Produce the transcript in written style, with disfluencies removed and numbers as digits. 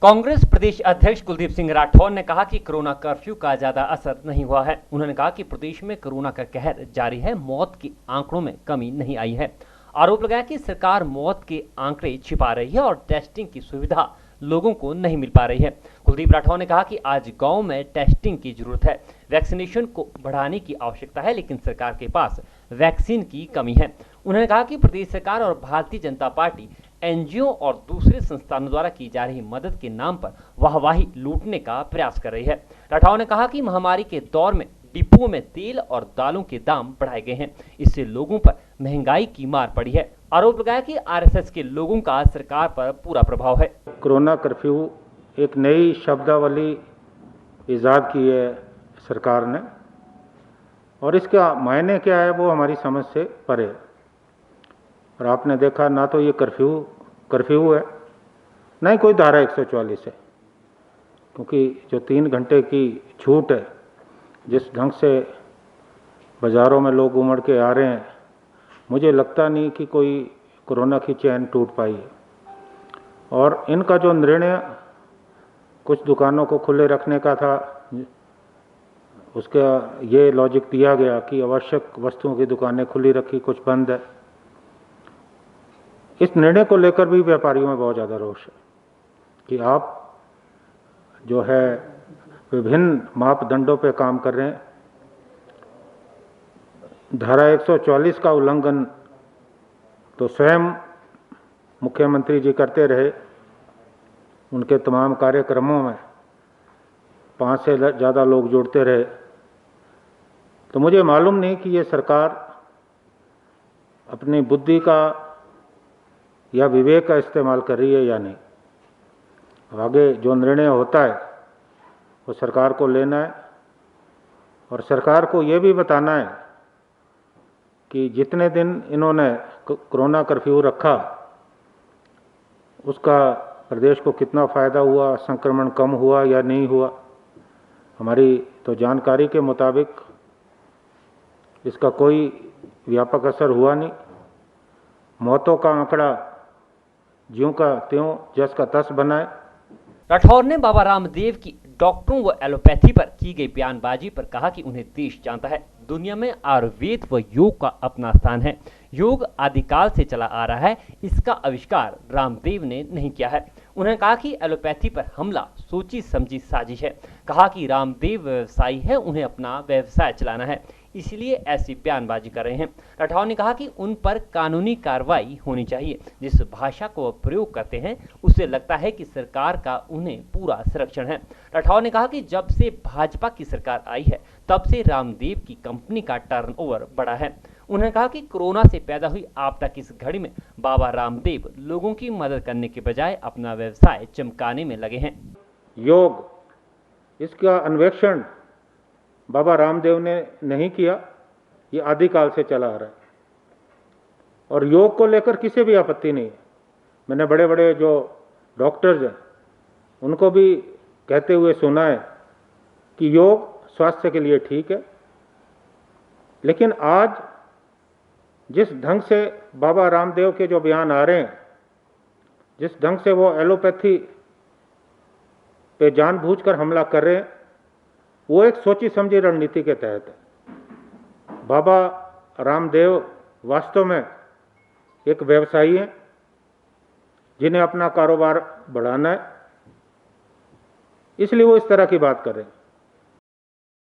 कांग्रेस प्रदेश अध्यक्ष कुलदीप सिंह राठौर ने कहा कि कोरोना कर्फ्यू का ज्यादा असर नहीं हुआ है। उन्होंने कहा कि प्रदेश में कोरोना का कहर जारी है, मौत के आंकड़ों में कमी नहीं आई है। आरोप लगाया कि सरकार मौत के आंकड़े छिपा रही है और टेस्टिंग की सुविधा लोगों को नहीं मिल पा रही है। कुलदीप राठौर ने कहा कि आज गांव में टेस्टिंग की जरूरत है, वैक्सीनेशन को बढ़ाने की आवश्यकता है, लेकिन सरकार के पास वैक्सीन की कमी है। उन्होंने कहा कि प्रदेश सरकार और भारतीय जनता पार्टी एनजीओ और दूसरे संस्थानों द्वारा की जा रही मदद के नाम पर वाहवाही लूटने का प्रयास कर रही है। राठौर ने कहा कि महामारी के दौर में डिपुओं में तेल और दालों के दाम बढ़ाए गए हैं, इससे लोगों पर महंगाई की मार पड़ी है। आरोप लगाया कि आरएसएस के लोगों का सरकार पर पूरा प्रभाव है। कोरोना कर्फ्यू एक नई शब्दावली ईजाद की है सरकार ने, और इसका मायने क्या है वो हमारी समझ से परे है। और आपने देखा, ना तो ये कर्फ्यू है, ना ही कोई धारा 144 है, क्योंकि जो 3 घंटे की छूट है, जिस ढंग से बाज़ारों में लोग उमड़ के आ रहे हैं, मुझे लगता नहीं कि कोई कोरोना की चैन टूट पाई है। और इनका जो निर्णय कुछ दुकानों को खुले रखने का था, उसका ये लॉजिक दिया गया कि आवश्यक वस्तुओं की दुकानें खुली रखी, कुछ बंद है। इस निर्णय को लेकर भी व्यापारियों में बहुत ज़्यादा रोष है कि आप जो है विभिन्न मापदंडों पे काम कर रहे हैं। धारा 144 का उल्लंघन तो स्वयं मुख्यमंत्री जी करते रहे। उनके तमाम कार्यक्रमों में 5 से ज़्यादा लोग जुड़ते रहे। तो मुझे मालूम नहीं कि ये सरकार अपनी बुद्धि का या विवेक का इस्तेमाल कर रही है या नहीं। आगे जो निर्णय होता है वो सरकार को लेना है, और सरकार को ये भी बताना है कि जितने दिन इन्होंने कोरोना कर्फ्यू रखा, उसका प्रदेश को कितना फ़ायदा हुआ, संक्रमण कम हुआ या नहीं हुआ। हमारी तो जानकारी के मुताबिक इसका कोई व्यापक असर हुआ नहीं। मौतों का आंकड़ा ज्यों का त्यों, जस का तस बना है। राठौर ने बाबा रामदेव की डॉक्टरों व एलोपैथी पर की गई बयानबाजी पर कहा कि उन्हें देश जानता है। दुनिया में आयुर्वेद व योग का अपना स्थान है। योग आदिकाल से चला आ रहा है, इसका आविष्कार रामदेव ने नहीं किया है। उन्होंने कहा कि एलोपैथी पर हमला सोची समझी साजिश है। कहा कि रामदेव व्यवसायी है, उन्हें अपना व्यवसाय चलाना है, इसलिए ऐसी बयानबाजी कर रहे हैं। राठौर ने कहा कि उन पर कानूनी कार्रवाई होनी चाहिए। जिस भाषा को प्रयोग करते हैं उससे लगता है कि सरकार का उन्हें पूरा संरक्षण है। राठौर ने कहा कि जब से भाजपा की सरकार आई है तब से रामदेव की कंपनी का टर्नओवर बढ़ा है। उन्होंने कहा कि कोरोना से पैदा हुई आपदा की इस घड़ी में बाबा रामदेव लोगों की मदद करने के बजाय अपना व्यवसाय चमकाने में लगे हैं। योग, इसका अन्वेषण बाबा रामदेव ने नहीं किया, ये आदिकाल से चला आ रहा है, और योग को लेकर किसी भी आपत्ति नहीं है। मैंने बड़े बड़े जो डॉक्टर्स हैं उनको भी कहते हुए सुना है कि योग स्वास्थ्य के लिए ठीक है। लेकिन आज जिस ढंग से बाबा रामदेव के जो बयान आ रहे हैं, जिस ढंग से वो एलोपैथी पे जानबूझकर हमला कर रहे हैं, वो एक सोची समझी रणनीति के तहत है। बाबा रामदेव वास्तव में एक व्यवसायी हैं जिन्हें अपना कारोबार बढ़ाना है, इसलिए वो इस तरह की बात कर रहे हैं।